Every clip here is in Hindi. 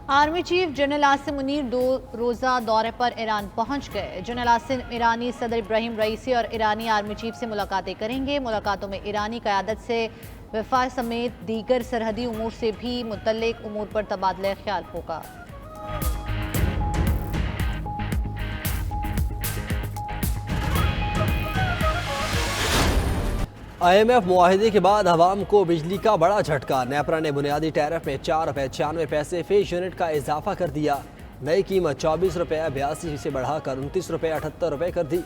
Army chief general Asim Munir 2 रोज़ा दौरे पर ईरान पहुंच गए। जनरल आसिम ईरानी सदर इब्राहिम रईसी और ईरानी आर्मी चीफ से मुलाकातें करेंगे। मुलाकातों में ईरानी क़यादत से वफा समेत दीगर सरहदी उमूर से भी मुतल्लिक उमूर पर तबादला ख्याल होगा। IMF मुआहिदे के बाद अवाम को बिजली का बड़ा झटका। नेपरा ने बुनियादी टैरिफ में 4 रुपये 96 पैसे फीस यूनिट का इजाफा कर दिया। नई कीमत 24 रुपये 82 से बढ़ाकर 29 रुपये 78 रुपये कर दी।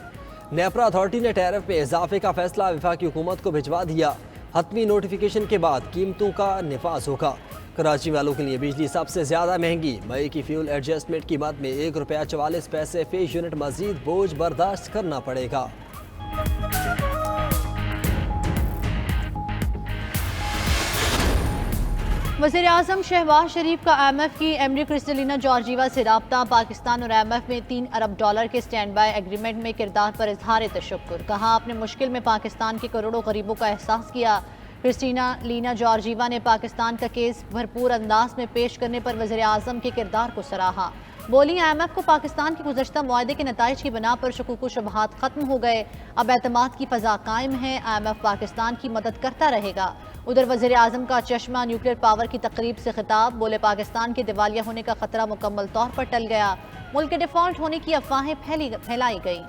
नेपरा अथॉरिटी ने टैरिफ में इजाफे का फैसला वफाकी हुकूमत को भिजवा दिया। हतमी नोटिफिकेशन के बाद कीमतों का निफाज होगा। कराची वालों के लिए बिजली सबसे ज्यादा महंगी। मई की फ्यूल एडजस्टमेंट कीमत में 1 रुपया 44 पैसे फीस यूनिट मजीद बोझ बर्दाश्त करना पड़ेगा। वज़ीर आज़म शहबाज शरीफ का IMF की MD क्रिस्टलिना जॉर्जीवा से रब्ता। पाकिस्तान और IMF में $3 अरब के स्टैंड बाय एग्रीमेंट में किरदार पर इजहार तशक्कुर। कहा, आपने मुश्किल में पाकिस्तान के करोड़ों गरीबों का एहसास किया। क्रिस्टलिना जॉर्जीवा ने पाकिस्तान का केस भरपूर अंदाज में पेश करने पर वज़ीर आज़म के किरदार को सराहा। बोली, IMF को पाकिस्तान के गुज़श्ता मुआहदे के नताइज की बिना पर शकूक व शुबहात खत्म हो गए। अब एतमाद की फ़ज़ा कायम है। IMF पाकिस्तान की मदद करता रहेगा। उधर वज़ीर आज़म का चश्मा न्यूक्लियर पावर की तकरीब से खिताब। बोले, पाकिस्तान के दिवालिया होने का खतरा मुकम्मल तौर पर टल गया। मुल्क के डिफॉल्ट होने की अफवाहें फैलाई गई।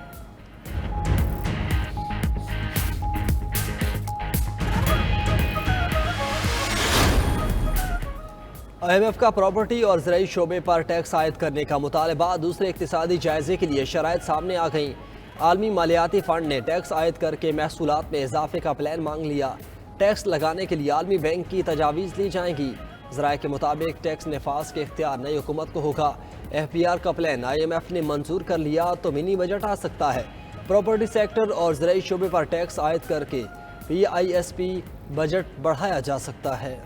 IMF का प्रॉपर्टी और ज़राई शोबे पर टैक्स आयद करने का मुतालबा। दूसरे इक़्तिसादी जायजे के लिए शराइत सामने आ गईं। आलमी मालियाती फ़ंड ने टैक्स आयद करके महसूलात में इजाफे का प्लान मांग लिया। टैक्स लगाने के लिए आलमी बैंक की तजावीज़ ली जाएंगी। ज़राए के मुताबिक टैक्स नफाज के इख्तियार नई हुकूमत को होगा। FPR का प्लान IMF ने मंजूर कर लिया तो मिनी बजट आ सकता है। प्रॉपर्टी सेक्टर और ज़राई शोबे पर टैक्स आयद करके PISP बजट बढ़ाया जा सकता है।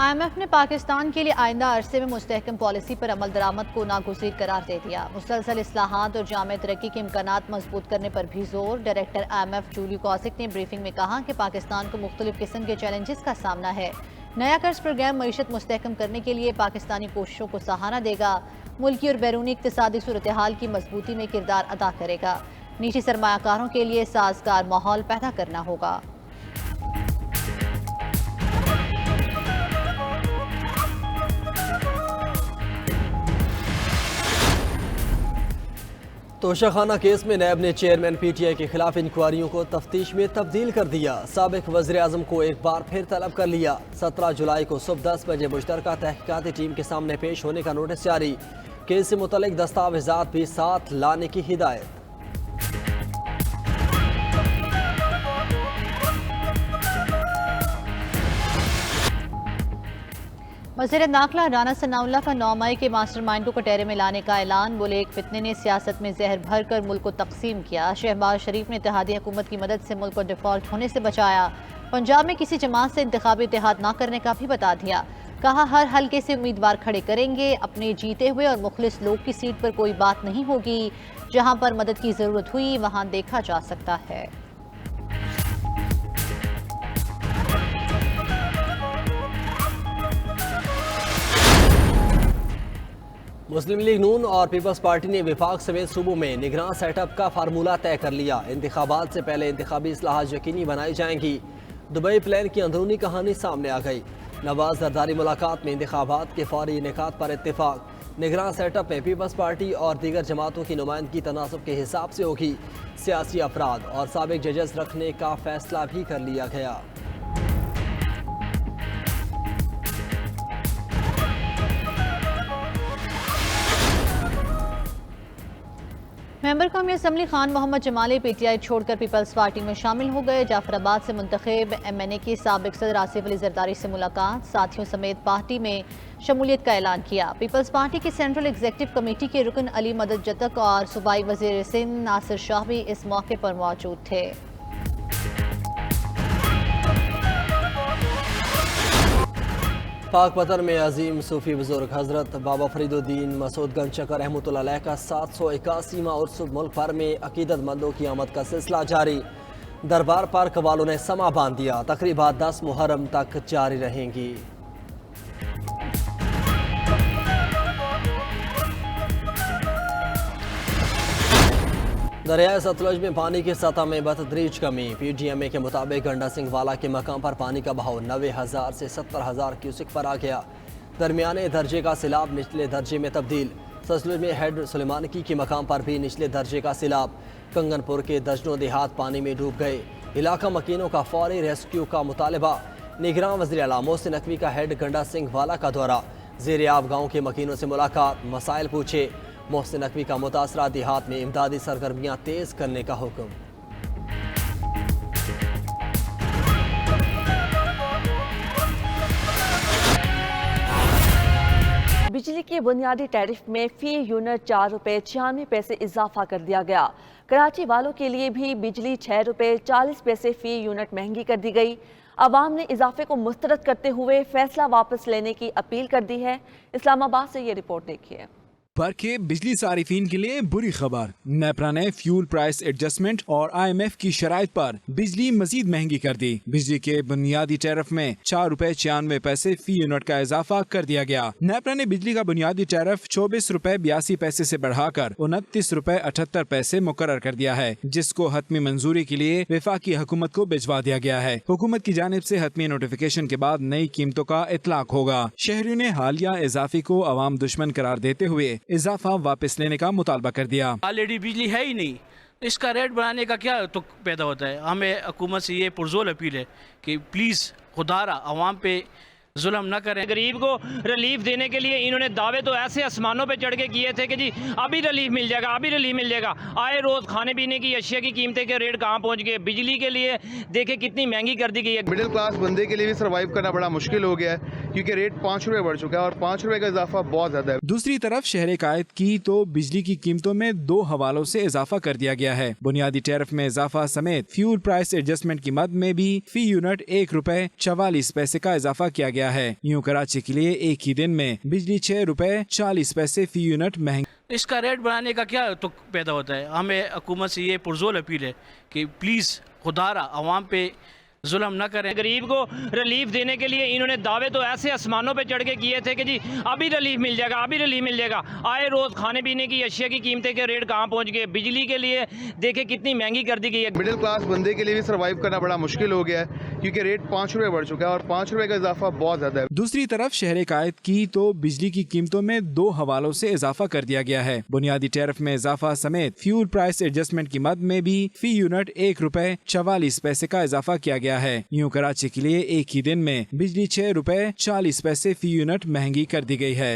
IMF ने पाकिस्तान के लिए आइंदा अरसे में मुस्तहकम पॉलिसी पर अमल दरामद को नागुज़ीर करार दे दिया। मुसलसल इस्लाहात और जामे तरक्की के इम्कानात मजबूत करने पर भी जोर। डायरेक्टर IMF जूली कॉसिक ने ब्रीफिंग में कहा कि पाकिस्तान को मुख्तलिफ किस्म के चैलेंजेस का सामना है। नया कर्ज प्रोग्राम मईशत मुस्तहकम करने के लिए पाकिस्तानी कोशिशों को सहारा देगा। मुल्की और बैरूनी इक़्तिसादी सूरत हाल की मजबूती में किरदार अदा करेगा। निजी सरमायाकारों के लिए साजगार माहौल पैदा करना होगा। तोशाखाना केस में नैब ने चेयरमैन PTI के खिलाफ इंक्वायरियों को तफ्तीश में तब्दील कर दिया। साबिक वज़ीर आज़म को एक बार फिर तलब कर लिया। 17 जुलाई को सुबह 10 बजे मुश्तरका तहकीकाती टीम के सामने पेश होने का नोटिस जारी। केस से मुतल्लिक दस्तावेजात भी साथ लाने की हिदायत। वज़ीर दाखिला राना सनाउल्लाह का 9 मई के मास्टरमाइंड को कटहरे में लाने का ऐलान। बोले, एक फितने ने सियासत में जहर भर कर मुल्क को तकसीम किया। शहबाज शरीफ ने इत्तेहादी हुकूमत की मदद से मुल्क को डिफॉल्ट होने से बचाया। पंजाब में किसी जमात से इंतखाबी इत्तेहाद न करने का भी बता दिया। कहा, हर हल्के से उम्मीदवार खड़े करेंगे। अपने जीते हुए और मुखलिस लोग की सीट पर कोई बात नहीं होगी। जहां पर मदद की जरूरत हुई वहां देखा जा सकता है। मुस्लिम लीग नून और पीपल्स पार्टी ने विफाक समेत सूबों में निगरान सेटअप का फार्मूला तय कर लिया। इंतखाबात से पहले इंतखाबी इस्लाहात यकीनी बनाई जाएंगी। दुबई प्लान की अंदरूनी कहानी सामने आ गई। नवाज जरदारी मुलाकात में इंतखाबात के फौरी इनेकाद पर इत्तेफाक। निगरान सेटअप में पीपल्स पार्टी और दीगर जमातों की नुमाइंदगी तनासब के हिसाब से होगी। सियासी अफराद और साबिक जजेस रखने का फैसला भी कर लिया गया। मेंबर कौमी असम्बली खान मोहम्मद जमाली PTI छोड़कर पीपल्स पार्टी में शामिल हो गए। जाफराबाद से मुंतखब MNA के साबिक सदर आसिफ अली जरदारी से मुलाकात। साथियों समेत पार्टी में शमूलियत का ऐलान किया। पीपल्स पार्टी की सेंट्रल एग्जीक्यूटिव कमेटी के रुकन अली मदद जतक और सूबाई वजीर सिंध नासिर शाह भी इस मौके पर मौजूद थे। पाकपतन में अजीम सूफी बुजुर्ग हजरत बाबा फरीदुद्दीन मसूदगंज चकर रहमतुल्लाह अलैह का 781वां उर्स मुल्क भर में अकीदतमंदों की आमद का सिलसिला जारी। दरबार पार्क वालों ने समा बांध दिया। तकरीबात 10 मुहर्रम तक जारी रहेंगी। दरियाए सतलुज में पानी की सतह में बतदरीज कमी। PDMA के मुताबिक गंडा सिंह वाला के मकाम पर पानी का बहाव 90,000 से 70,000 क्यूसिक पर आ गया। दरमियाने दर्जे का सैलाब निचले दर्जे में तब्दील। सतलुज में हेड सुलेमानकी के मकाम पर भी निचले दर्जे का सैलाब। कंगनपुर के दर्जनों देहात पानी में डूब गए। इलाका मकीनों का फौरी रेस्क्यू का मुतालबा। निगरान वज़ीर आला मोहसिन नकवी का हेड गंडा सिंह वाला का दौरा। ज़ेर आब गाँव के मकीनों से मुलाकात, मसाइल पूछे। मोहसिन नकवी का मुतासरा देहात में इमदादी सरगर्मियाँ तेज़ करने का हुक्म। बिजली के बुनियादी टैरिफ में फी यूनिट 4 रुपये 96 पैसे इजाफा कर दिया गया। कराची वालों के लिए भी बिजली 6 रुपये 40 पैसे फी यूनिट महंगी कर दी गई। अवाम ने इजाफे को मुस्तरद करते हुए फैसला वापस लेने की अपील कर दी है। इस्लामाबाद से ये रिपोर्ट देखिए। पर के बिजली सारिफीन के लिए बुरी खबर। नेपरा ने फ्यूल प्राइस एडजस्टमेंट और IMF की शराइत पर बिजली मजीद महंगी कर दी। बिजली के बुनियादी टैरिफ में 4 रुपए 96 पैसे फी यूनिट का इजाफा कर दिया गया। नेपरा ने बिजली का बुनियादी टैरिफ 24 रुपए 82 पैसे से बढ़ाकर 29 रुपए 78 पैसे मुकर्रर कर दिया है, जिसको हतमी मंजूरी के लिए वफाकी हुकूमत को भिजवा दिया गया है। हुकूमत की जानिब से हतमी नोटिफिकेशन के बाद नई कीमतों का इतलाक होगा। शहरियों ने हालिया इजाफे को अवाम दुश्मन करार देते हुए इजाफा वापस लेने का मुतालबा कर दिया। ऑलरेडी बिजली है ही नहीं, इसका रेट बढ़ाने का क्या तो पैदा होता है। हमें हुकूमत से ये पुरजोर अपील है कि प्लीज़ खुदारा अवाम पे जुल्म न करें। गरीब को रिलीफ देने के लिए इन्होंने दावे तो ऐसे आसमानों पे चढ़ के किए थे कि जी अभी रिलीफ मिल जाएगा, अभी रिलीफ मिल जाएगा। आए रोज़ खाने पीने की अशिया की कीमतें के रेट कहाँ पहुँच गए। बिजली के लिए देखे कितनी महंगी कर दी गई है। मिडिल क्लास बंदे के लिए भी सर्वाइव करना बड़ा मुश्किल हो गया है, क्योंकि रेट 5 रुपये बढ़ चुका है और 5 रुपये का इजाफा बहुत ज़्यादा है। दूसरी तरफ शहर कायद की तो बिजली की कीमतों में 2 हवालों से इजाफा कर दिया गया है। बुनियादी टैरिफ में इजाफा समेत फ्यूल प्राइस एडजस्टमेंट की मद में भी फी यूनिट 1 रुपए 44 पैसे का इजाफा किया गया है। यूँ कराची के लिए एक ही दिन में बिजली 6 रुपए 40 पैसे फी यूनिट महंगी। इसका रेट बढ़ाने का क्या तो पैदा होता है। हमें हुकूमत से ये पुरजोर अपील है कि प्लीज़ खुदारा अवाम पे जुल्म न करें। गरीब को रिलीफ देने के लिए इन्होंने दावे तो ऐसे आसमानों पे चढ़ के किए थे कि जी अभी रिलीफ मिल जाएगा, अभी रिलीफ मिल जाएगा। आए रोज़ खाने पीने की अशिया की कीमतें के रेट कहाँ पहुँच गए। बिजली के लिए देखे कितनी महंगी कर दी गई है। मिडिल क्लास बंदे के लिए भी सर्वाइव करना बड़ा मुश्किल हो गया है, क्योंकि रेट 5 रुपये बढ़ चुका है और 5 रुपये का इजाफा बहुत ज़्यादा है। दूसरी तरफ शहर कायद की तो बिजली की कीमतों में 2 हवालों से इजाफा कर दिया गया है। बुनियादी टैरिफ में इजाफा समेत फ्यूल प्राइस एडजस्टमेंट की मद में भी फी यूनिट 1 रुपए 44 पैसे का इजाफा किया गया है। यूँ कराची के लिए एक ही दिन में बिजली 6 रुपए 40 पैसे फी यूनिट महंगी कर दी गई है।